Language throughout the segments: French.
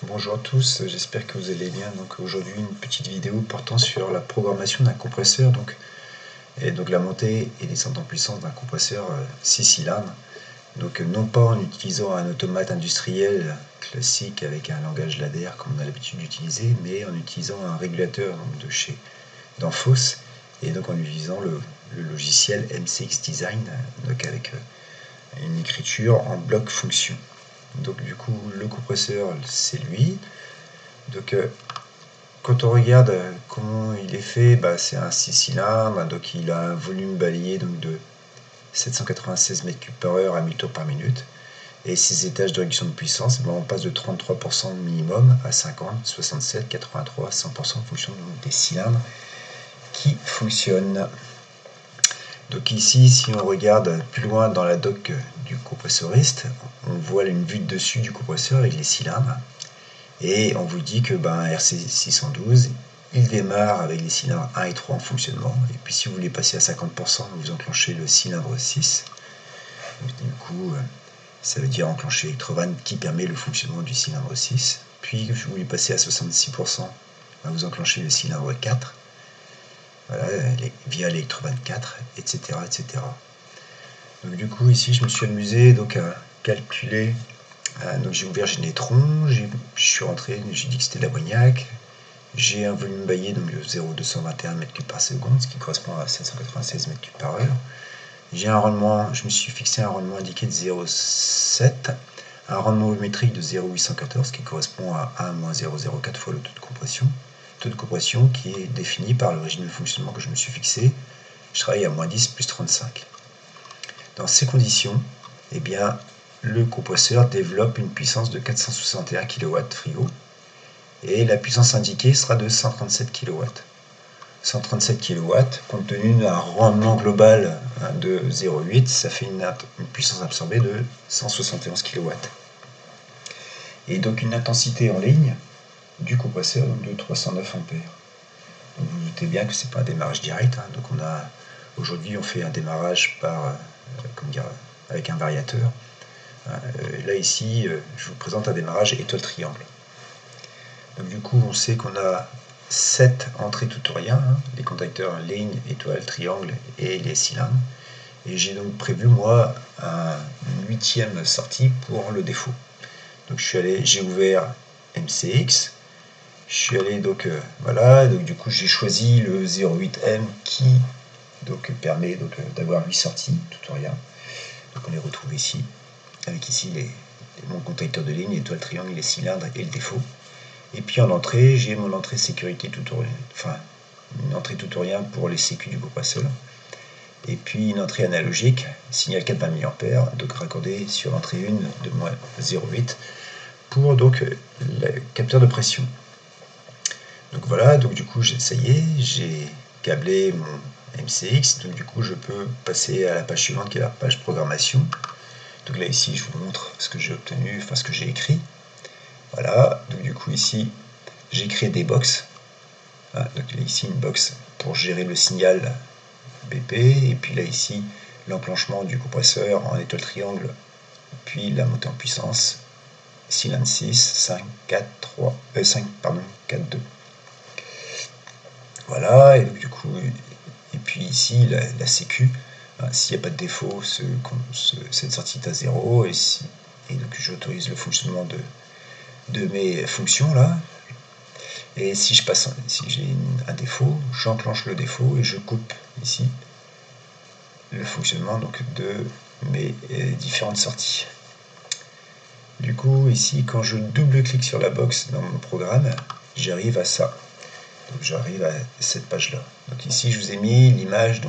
Bonjour à tous, j'espère que vous allez bien. Donc aujourd'hui une petite vidéo portant sur la programmation d'un compresseur, et donc la montée et descente en puissance d'un compresseur 6 cylindres. Donc non pas en utilisant un automate industriel classique avec un langage ladder comme on a l'habitude d'utiliser, mais en utilisant un régulateur donc, de chez Danfoss, et donc en utilisant le logiciel MCX Design, donc avec une écriture en bloc fonction. Donc du coup le compresseur c'est lui. Donc quand on regarde comment il est fait, c'est un 6 cylindres, donc il a un volume balayé donc, de 796 m3 par heure à 1000 tours par minute. Et ses étages de réduction de puissance, on passe de 33% minimum à 50, 67, 83, 100% en fonction des cylindres qui fonctionnent. Donc ici, si on regarde plus loin dans la doc du compressoriste, on voit une vue de dessus du compresseur avec les cylindres. Et on vous dit que RC612, il démarre avec les cylindres 1 et 3 en fonctionnement. Et puis si vous voulez passer à 50%, vous enclenchez le cylindre 6. Donc, du coup, ça veut dire enclencher l'électrovanne qui permet le fonctionnement du cylindre 6. Puis si vous voulez passer à 66%, vous enclenchez le cylindre 4. Voilà, via l'électrovanne 4, etc., etc. Donc du coup ici je me suis amusé à calculer. Donc j'ai ouvert Génétron, je suis rentré, j'ai dit que c'était de l'ammoniac. J'ai un volume baillé donc de 0,221 m3 par seconde, ce qui correspond à 796 m3 par heure. J'ai un rendement, je me suis fixé un rendement indiqué de 0,7, un rendement volumétrique de 0,814, qui correspond à 1-0,04 fois le taux de compression. Taux de compression qui est défini par le régime de fonctionnement que je me suis fixé. Je travaille à -10 plus 35. Dans ces conditions, eh bien, le compresseur développe une puissance de 461 kW frigo et la puissance indiquée sera de 137 kW. 137 kW, compte tenu d'un rendement global de 0,8, ça fait une puissance absorbée de 171 kW. Et donc une intensité en ligne du compresseur de 309 ampères. Donc vous vous doutez bien que ce n'est pas un démarrage direct. Donc aujourd'hui on fait un démarrage avec un variateur. Là ici, je vous présente un démarrage étoile triangle. Donc du coup, on sait qu'on a 7 entrées tutoriens, les contacteurs ligne, étoile, triangle et les cylindres. Et j'ai donc prévu moi une 8e sortie pour le défaut. Donc j'ai ouvert MCX, je suis allé voilà, donc du coup j'ai choisi le 08M qui permet d'avoir 8 sorties tutoriens. Donc on les retrouve ici, avec ici mon contacteur de ligne, étoile, triangle, les cylindres et le défaut. Et puis en entrée, j'ai mon entrée sécurité tutoriel, enfin une entrée tutoriel pour les sécu du compresseur. Et puis une entrée analogique, signal 4 20 mA, donc raccordé sur l'entrée 1 de -0,8 pour le capteur de pression. Donc voilà, donc du coup ça y est, j'ai câblé mon MCX, donc du coup je peux passer à la page suivante qui est la page programmation. Donc là ici je vous montre ce que j'ai obtenu, enfin ce que j'ai écrit. Voilà, donc du coup ici j'ai créé des box. Voilà, donc là ici une box pour gérer le signal BP, et puis là ici l'enclenchement du compresseur en étoile triangle, puis la montée en puissance, cylindre 6, 5, 4, 3, 5, pardon, 4, 2. Voilà, et donc du coup, et puis ici la sécu, s'il n'y a pas de défaut, cette sortie est à 0, et donc j'autorise le fonctionnement de mes fonctions là. Et si j'ai un défaut, j'enclenche le défaut et je coupe ici le fonctionnement de mes différentes sorties. Du coup ici quand je double-clique sur la box dans mon programme, j'arrive à ça. Donc j'arrive à cette page là. Donc ici je vous ai mis l'image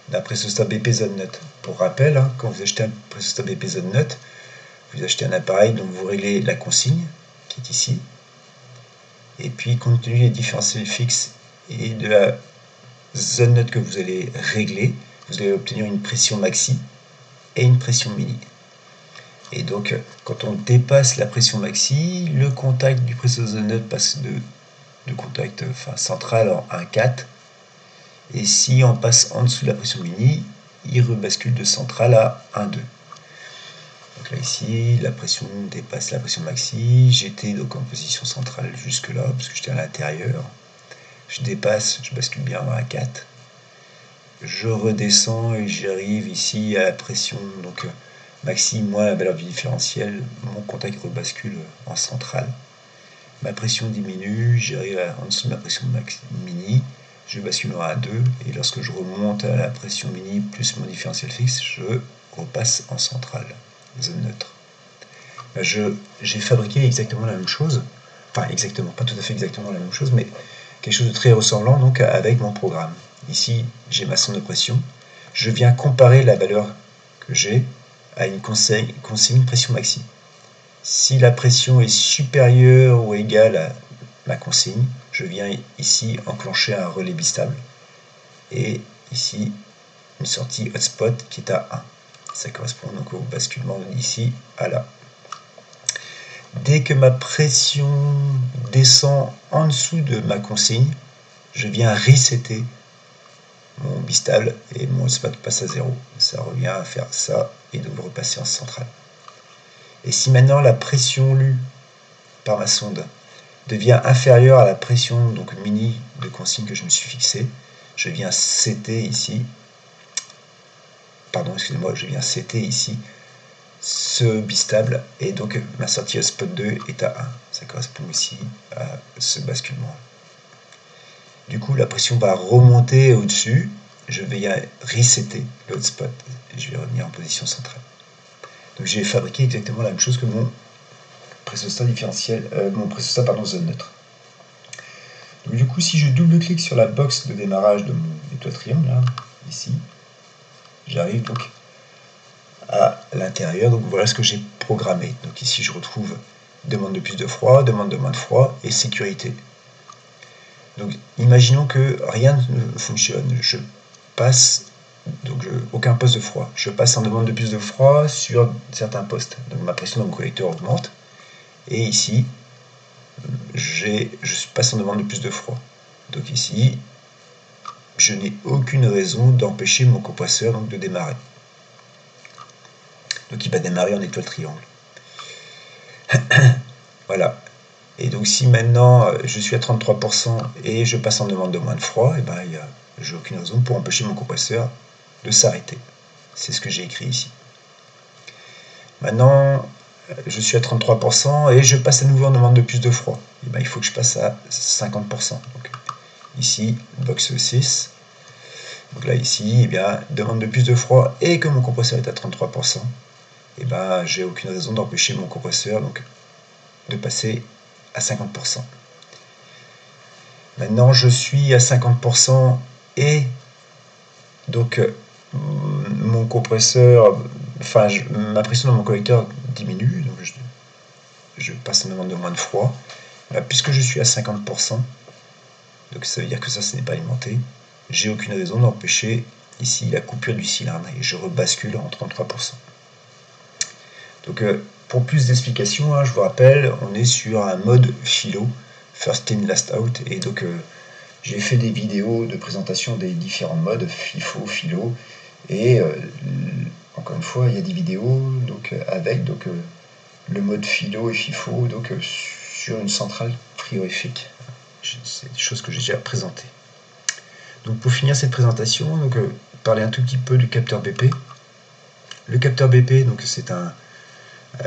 d'un prestostat BP ZoneNut. Pour rappel, quand vous achetez un prestostat BP ZoneNut, vous achetez un appareil dont vous réglez la consigne qui est ici. Et puis compte tenu des différentiels fixes et de la ZoneNut que vous allez régler, vous allez obtenir une pression maxi et une pression mini. Et donc quand on dépasse la pression maxi, le contact du prestostat ZoneNut passe de contact central en 1,4, et si on passe en dessous de la pression mini, il rebascule de central à 1,2. Donc là ici, la pression dépasse la pression maxi. J'étais donc en position centrale jusque là, parce que j'étais à l'intérieur. Je dépasse, je bascule bien à 4. Je redescends et j'arrive ici à la pression donc maxi moins la valeur du différentiel. Mon contact rebascule en centrale. Ma pression diminue, j'arrive en dessous de ma pression mini. Je bascule à 2 et lorsque je remonte à la pression mini plus mon différentiel fixe, je repasse en centrale, zone neutre. J'ai fabriqué exactement la même chose, enfin exactement, pas tout à fait exactement la même chose, mais quelque chose de très ressemblant donc avec mon programme. Ici, j'ai ma sonde de pression. Je viens comparer la valeur que j'ai à une consigne pression maxi. Si la pression est supérieure ou égale à ma consigne, je viens ici enclencher un relais bistable. Et ici, une sortie hotspot qui est à 1. Ça correspond donc au basculement d'ici à là. Dès que ma pression descend en dessous de ma consigne, je viens resetter mon bistable et mon hotspot passe à 0. Ça revient à faire ça et donc repasser en centrale. Et si maintenant la pression lue par ma sonde devient inférieure à la pression donc mini de consigne que je me suis fixée, je viens setter ici, je viens setter ici ce bistable et donc ma sortie hotspot 2 est à 1. Ça correspond ici à ce basculement. Du coup, la pression va remonter au-dessus. Je vais resetter le hotspot et je vais revenir en position centrale. Donc j'ai fabriqué exactement la même chose que mon pressostat différentiel, zone neutre. Donc du coup, si je double-clique sur la box de démarrage de mon étoile triangle, là, ici, j'arrive donc à l'intérieur. Donc voilà ce que j'ai programmé. Donc ici, je retrouve demande de plus de froid, demande de moins de froid et sécurité. Donc imaginons que rien ne fonctionne. Je passe, donc aucun poste de froid. Je passe en demande de plus de froid sur certains postes. Donc ma pression dans mon collecteur augmente. Et ici, je passe en demande de plus de froid. Donc ici, je n'ai aucune raison d'empêcher mon compresseur donc, de démarrer. Donc il va démarrer en étoile triangle. Voilà. Et donc si maintenant je suis à 33% et je passe en demande de moins de froid, et ben, j'ai aucune raison pour empêcher mon compresseur de s'arrêter. C'est ce que j'ai écrit ici. Maintenant, je suis à 33% et je passe à nouveau en demande de plus de froid. Et ben, il faut que je passe à 50%. Donc, ici, box 6. Donc là, ici, eh bien, demande de plus de froid et que mon compresseur est à 33%. Et ben, j'ai aucune raison d'empêcher mon compresseur donc, de passer à 50%. Maintenant, je suis à 50% et donc mon compresseur, ma pression dans mon collecteur diminue, donc je passe en demande de moins de froid. Puisque je suis à 50%, donc ça veut dire que ça, ce n'est pas alimenté, j'ai aucune raison d'empêcher ici la coupure du cylindre et je rebascule en 33%. Donc pour plus d'explications, je vous rappelle, on est sur un mode philo, first in, last out, et donc j'ai fait des vidéos de présentation des différents modes, FIFO, philo, et encore une fois, il y a des vidéos donc, avec donc, le mode philo et FIFO donc, sur une centrale frigorifique. C'est des choses que j'ai déjà présentées. Donc pour finir cette présentation, donc, parler un tout petit peu du capteur BP. Le capteur BP, donc c'est un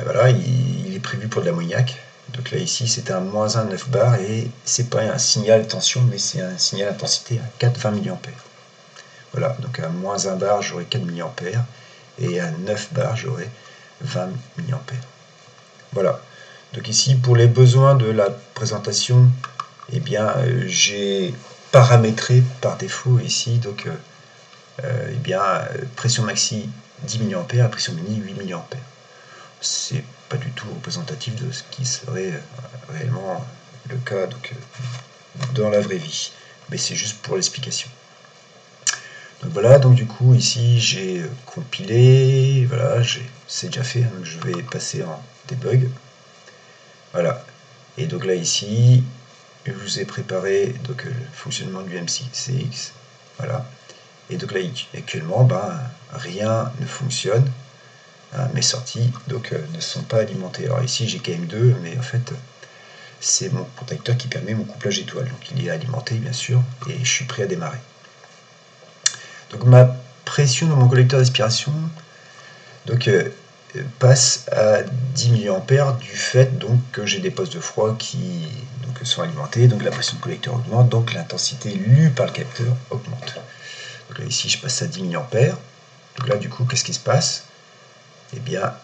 voilà, il est prévu pour de l'ammoniac. Donc là ici c'est un -1 9 bar et c'est pas un signal tension mais c'est un signal intensité à 4,20 mA. Voilà, donc à -1 bar j'aurai 4 mA et à 9 bar j'aurai 20 mA. Voilà, donc ici pour les besoins de la présentation, eh bien j'ai paramétré par défaut ici donc eh bien pression maxi 10 mA, pression mini 8 mA. C'est pas du tout représentatif de ce qui serait réellement le cas donc, dans la vraie vie, mais c'est juste pour l'explication. Donc voilà, donc du coup ici j'ai compilé, voilà, c'est déjà fait, donc je vais passer en debug. Voilà, et donc là ici, je vous ai préparé donc, le fonctionnement du MCX, voilà, et donc là actuellement, ben, rien ne fonctionne. mes sorties donc ne sont pas alimentées. Alors ici j'ai KM2, mais en fait c'est mon contacteur qui permet mon couplage étoile, donc il est alimenté bien sûr, et je suis prêt à démarrer. Donc ma pression dans mon collecteur d'aspiration donc passe à 10 mA du fait donc que j'ai des postes de froid qui donc, sont alimentés, donc la pression de collecteur augmente, donc l'intensité lue par le capteur augmente. Donc là ici je passe à 10 mA. Donc là du coup qu'est-ce qui se passe? Eh bien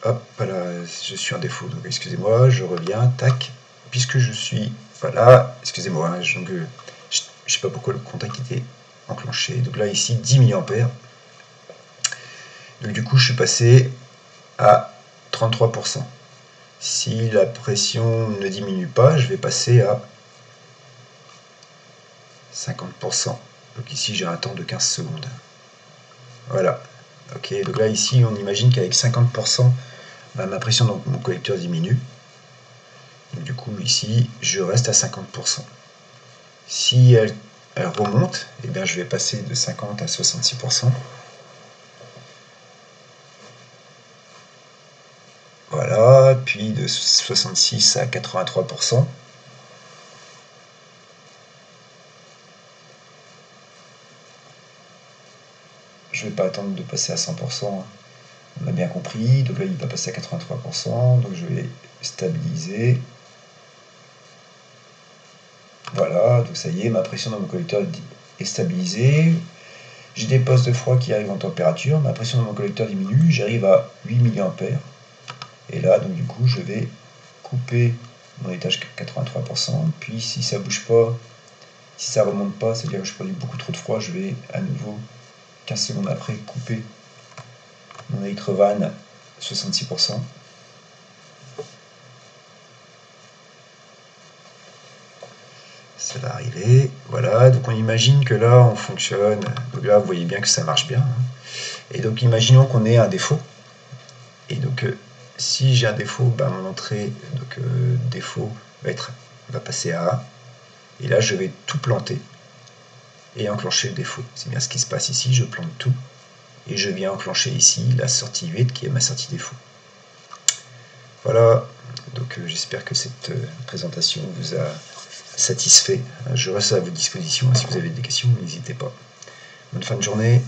hop là, je suis en défaut, donc excusez-moi, je reviens, tac, puisque je suis, voilà, excusez-moi, hein, je ne sais pas pourquoi le contact était enclenché, donc là ici 10 mA. Donc du coup je suis passé à 33%. Si la pression ne diminue pas, je vais passer à 50%. Donc ici j'ai un temps de 15 secondes. Voilà. Ok, donc là ici on imagine qu'avec 50%, ma pression dans mon collecteur diminue. Donc du coup ici je reste à 50%. Si elle remonte, eh bien, je vais passer de 50 à 66%. Voilà, puis de 66 à 83%. Je ne vais pas attendre de passer à 100%, on a bien compris. Donc là, il va passer à 83%, donc je vais stabiliser. Voilà, donc ça y est, ma pression dans mon collecteur est stabilisée. J'ai des postes de froid qui arrivent en température, ma pression dans mon collecteur diminue, j'arrive à 8 mA. Et là, donc du coup, je vais couper mon étage 83%, puis si ça bouge pas, si ça remonte pas, c'est-à-dire que je produis beaucoup trop de froid, je vais à nouveau 15 secondes après couper mon électre van 66%. Ça va arriver, voilà, donc on imagine que là on fonctionne, donc là vous voyez bien que ça marche bien, hein. Et donc imaginons qu'on ait un défaut, et donc si j'ai un défaut, ben, mon entrée donc, défaut va passer à A, et là je vais tout planter et enclencher le défaut. C'est bien ce qui se passe ici, je plante tout et je viens enclencher ici la sortie 8 qui est ma sortie défaut. Voilà, donc j'espère que cette présentation vous a satisfait. Je reste à votre disposition, si vous avez des questions, n'hésitez pas. Bonne fin de journée.